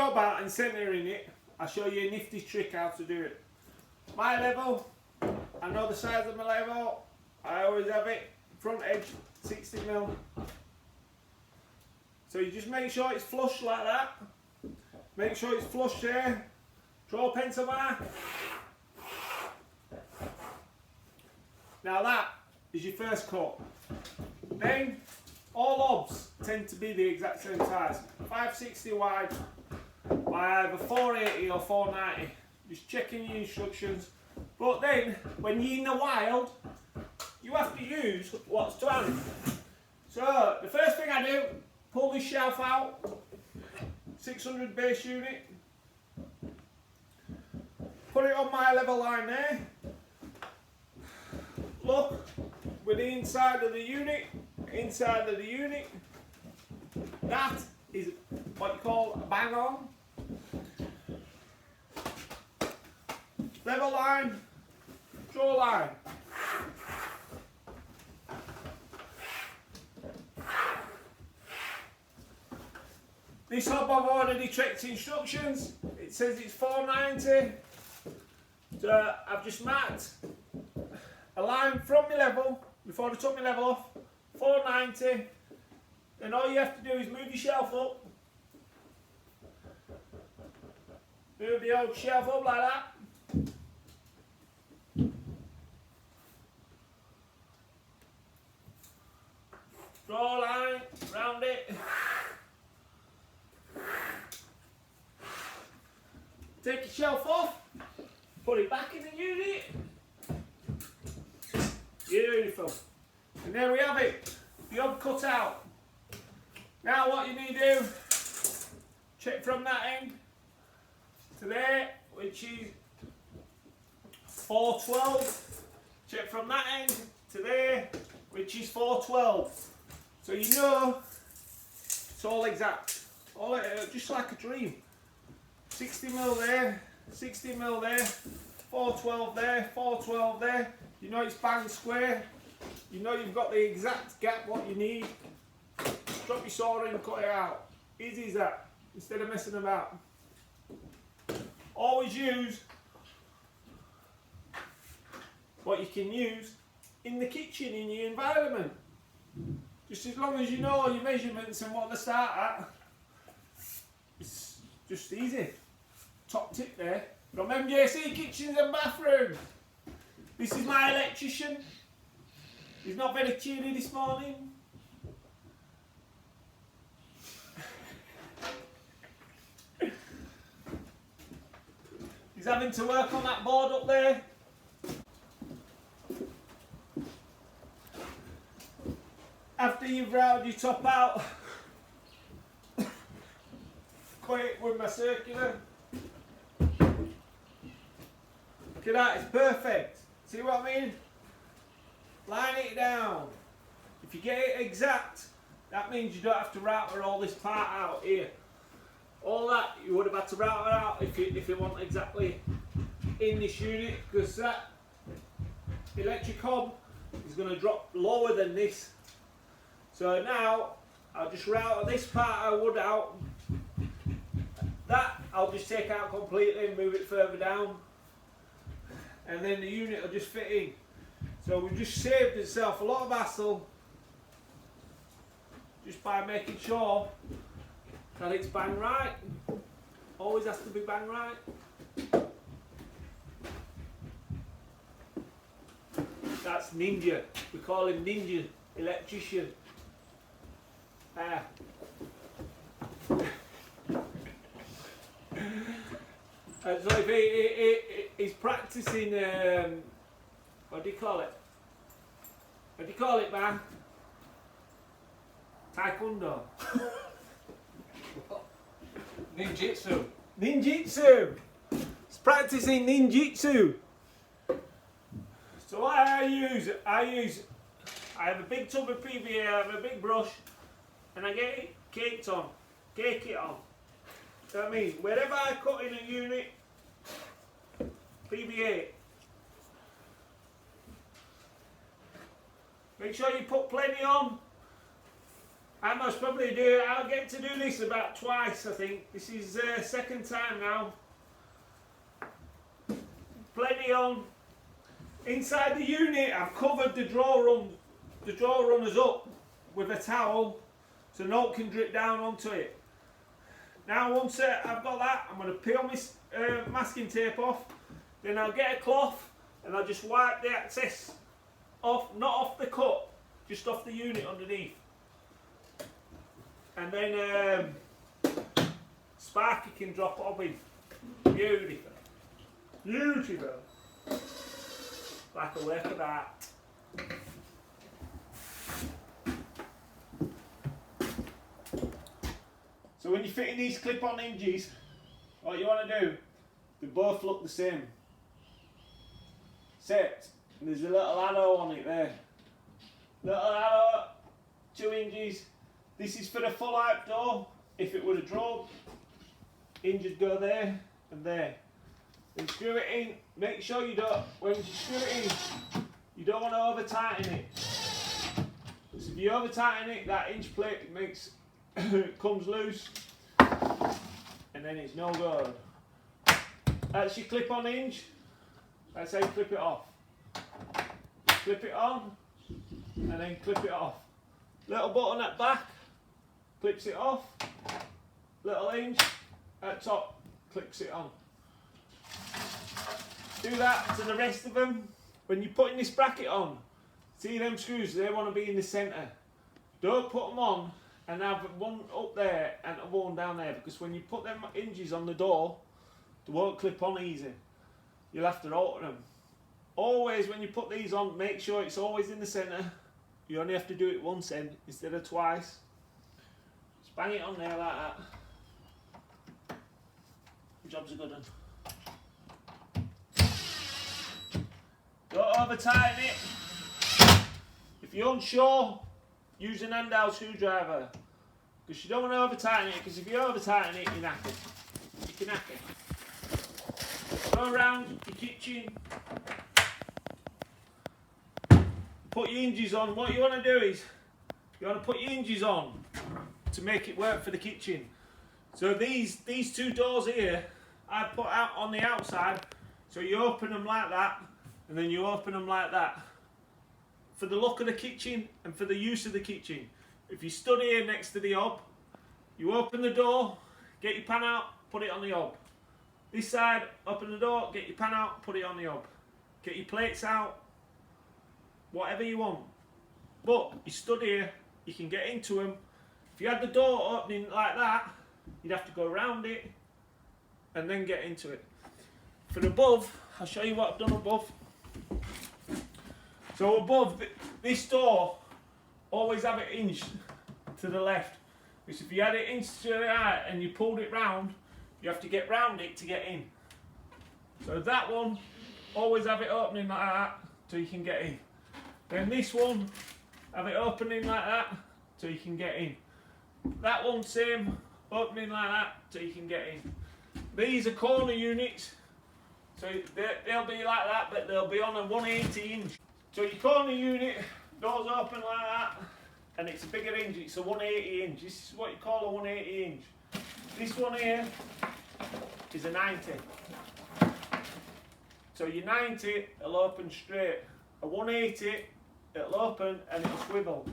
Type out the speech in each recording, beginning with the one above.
job out and centering it, I'll show you a nifty trick how to do it. My level, I know the size of my level, I always have it, front edge 60mm. So you just make sure it's flush like that, make sure it's flush there, draw a pencil mark. Now that is your first cut. Then all obs tend to be the exact same size, 560 wide by either 480 or 490. Just checking your instructions. But then, when you're in the wild, you have to use what's to hand. So, the first thing I do, pull this shelf out, 600 base unit, put it on my level line there, look with the inside of the unit, that is what you call a bang on. Level line, draw line. This hob I've already checked instructions. It says it's 490. So I've just marked a line from my level before I took my level off. 490. Then all you have to do is move your shelf up. Move the old shelf up like that. Draw a line round it. Take your shelf off, put it back in the unit. Beautiful. And there we have it, the hob cut out. Now what you need to do, check from that end to there, which is 412. Check from that end to there, which is 412. So you know it's all exact, just like a dream. 60mm there, 60mm there, 412 there, 412 there. You know it's bang square. You know you've got the exact gap what you need. Drop your saw in and cut it out. Easy as that, instead of messing about. Always use what you can use in the kitchen, in your environment. Just as long as you know your measurements and what to start at, it's just easy. Top tip there. From MJC Kitchens and Bathrooms. This is my electrician. He's not very cheery this morning. He's having to work on that board up there. After you've routed your top out, cut it with my circular. Look at that, it's perfect. See what I mean? Line it down. If you get it exact, that means you don't have to router all this part out here. All that you would have had to router out if you want exactly in this unit, because that electric hob is going to drop lower than this. So now I'll just router this part I would out. That I'll just take out completely and move it further down. And then the unit will just fit in. So we've just saved itself a lot of hassle just by making sure that it's bang right. Always has to be bang right. That's Ninja. We call him Ninja Electrician. So if he's practicing, what do you call it? What do you call it, man? Taekwondo. Ninjutsu. Ninjutsu. He's practicing ninjutsu. So what I have a big tub of PVA, I have a big brush, and I get it cake it on. That means wherever I cut in a unit, PVA. Make sure you put plenty on. I most probably do. I'll get to do this about twice, I think. This is second time now. Plenty on. Inside the unit, I've covered the draw runners up with a towel so no can drip down onto it. Now once I've got that, I'm going to peel my masking tape off. Then I'll get a cloth and I'll just wipe the excess off, not off the cut, just off the unit underneath. And then Sparky can drop it in. Beautiful. Beautiful. Like a work of art. So when you're fitting these clip-on hinges, what you want to do, they both look the same. Set. And there's a little arrow on it there. Little arrow, 2 hinges. This is for the full height door. If it would have dropped, hinges go there and there. Then screw it in. Make sure you don't, when you screw it in, you don't want to over tighten it. Because if you over tighten it, that hinge plate makes comes loose, and then it's no good. That's your clip-on hinge. That's how you clip it off. Clip it on, and then clip it off. Little button at back, clips it off. Little hinge at top, clips it on. Do that to the rest of them. When you're putting this bracket on, see them screws, they want to be in the centre. Don't put them on and have one up there and one down there, because when you put them hinges on the door, they won't clip on easy. You'll have to alter them. Always when you put these on, make sure it's always in the centre. You only have to do it once end instead of twice. Just bang it on there like that. The job's a good one. Don't over tighten it. If you're unsure, use an handheld screwdriver. Because you don't want to over tighten it, because if you over tighten it, you're knackered. You can knack it. Go around your kitchen. Put your hinges on. What you want to do is, you want to put your hinges on to make it work for the kitchen. So these 2 doors here, I put out on the outside. So you open them like that, and then you open them like that. For the look of the kitchen and for the use of the kitchen. If you stood here next to the hob, you open the door, get your pan out, put it on the hob. This side, open the door, get your pan out, put it on the hob. Get your plates out, whatever you want. But you stood here, you can get into them. If you had the door opening like that, you'd have to go around it and then get into it. For above, I'll show you what I've done above. So above this door, always have it hinged to the left. Because if you had it hinged to the right and you pulled it round, you have to get round it to get in. So that one, always have it opening like that so you can get in. Then this one, have it opening like that so you can get in. That one same, opening like that so you can get in. These are corner units, so they'll be like that, but they'll be on a 180 hinge. So your corner unit, doors open like that, and it's a bigger hinge, it's a 180 hinge. This is what you call a 180 hinge. This one here is a 90. So your 90 will open straight. A 180, it'll open and it'll swivel.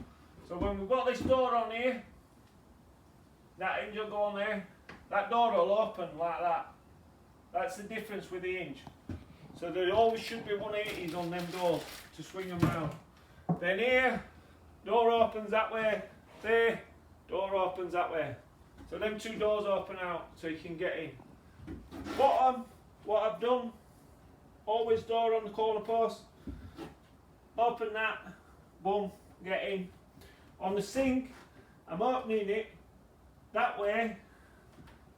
So when we've got this door on here, that hinge will go on there, that door will open like that. That's the difference with the hinge. So there always should be 180s on them doors to swing them round. Then here, door opens that way, there, door opens that way. So them 2 doors open out so you can get in. Bottom, what I've done, always door on the corner post, open that, boom, get in. On the sink, I'm opening it that way,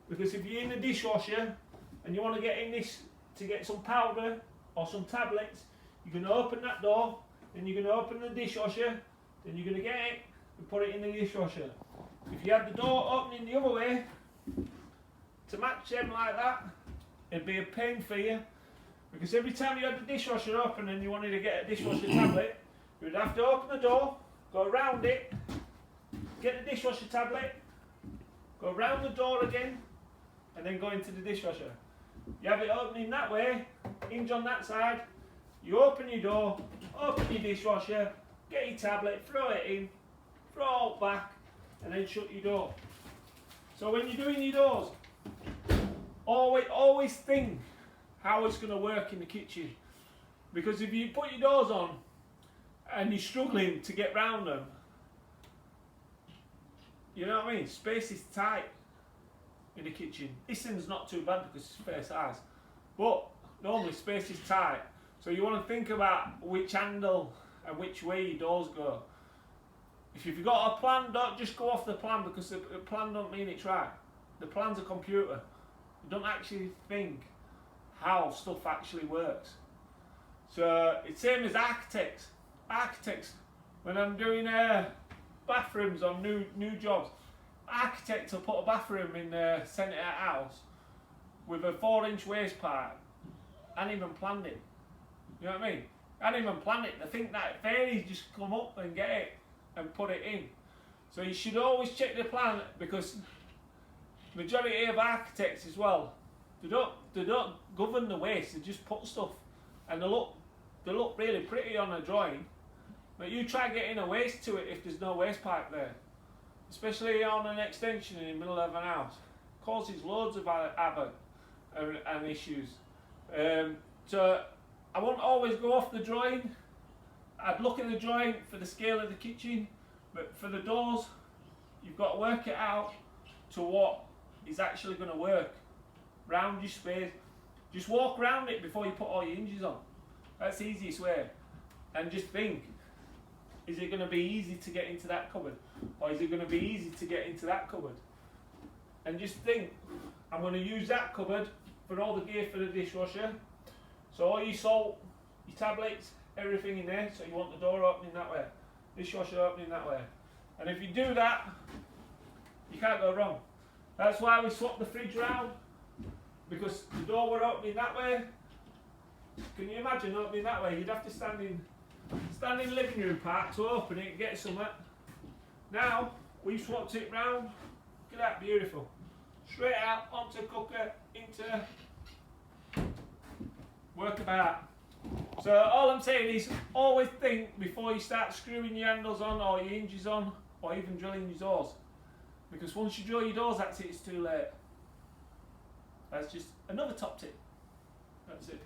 because if you're in the dishwasher and you want to get in this to get some powder or some tablets, you're going to open that door, then you're going to open the dishwasher, then you're going to get it and put it in the dishwasher. If you had the door opening the other way, to match them like that, it'd be a pain for you, because every time you had the dishwasher open and you wanted to get a dishwasher tablet, you would have to open the door, go around it, get the dishwasher tablet, go round the door again, and then go into the dishwasher. You have it opening that way, hinge on that side, you open your door, open your dishwasher, get your tablet, throw it in, throw it back, and then shut your door. So when you're doing your doors, always think how it's going to work in the kitchen. Because if you put your doors on and you're struggling to get round them, you know what I mean? Space is tight in the kitchen. This one's not too bad because it's fair size, but normally space is tight. So you want to think about which angle and which way your doors go. If you've got a plan, don't just go off the plan, because the plan don't mean it's right. The plan's a computer. You don't actually think how stuff actually works. So it's same as architects. Architects, when I'm doing bathrooms on new jobs, architects will put a bathroom in the centre of the house with a 4-inch waste pipe. I hadn't even planned it. You know what I mean? I hadn't even planned it. They think that fairies just come up and get it and put it in. So you should always check the plan, because majority of architects as well, they don't govern the waste. They just put stuff, and they look really pretty on a drawing. But you try getting a waste to it if there's no waste pipe there, especially on an extension in the middle of an house, causes loads of havoc and issues. So I won't always go off the drawing. I'd look at the drawing for the scale of the kitchen, but for the doors, you've got to work it out to what is actually going to work. Round your space. Just walk around it before you put all your hinges on. That's the easiest way. And just think, is it going to be easy to get into that cupboard? Or is it going to be easy to get into that cupboard? And just think, I'm going to use that cupboard for all the gear for the dishwasher. So all your salt, your tablets, everything in there. So you want the door opening that way, dishwasher opening that way. And if you do that, you can't go wrong. That's why we swapped the fridge round, because the door were opening that way. Can you imagine opening that way? You'd have to stand in the living room part to open it and get something. Now we've swapped it round. Look at that, beautiful. Straight out onto cooker, into work about. So all I'm saying is, always think before you start screwing your handles on or your hinges on, or even drilling your doors. Because once you drill your doors, that's it, it's too late. That's just another top tip. That's it.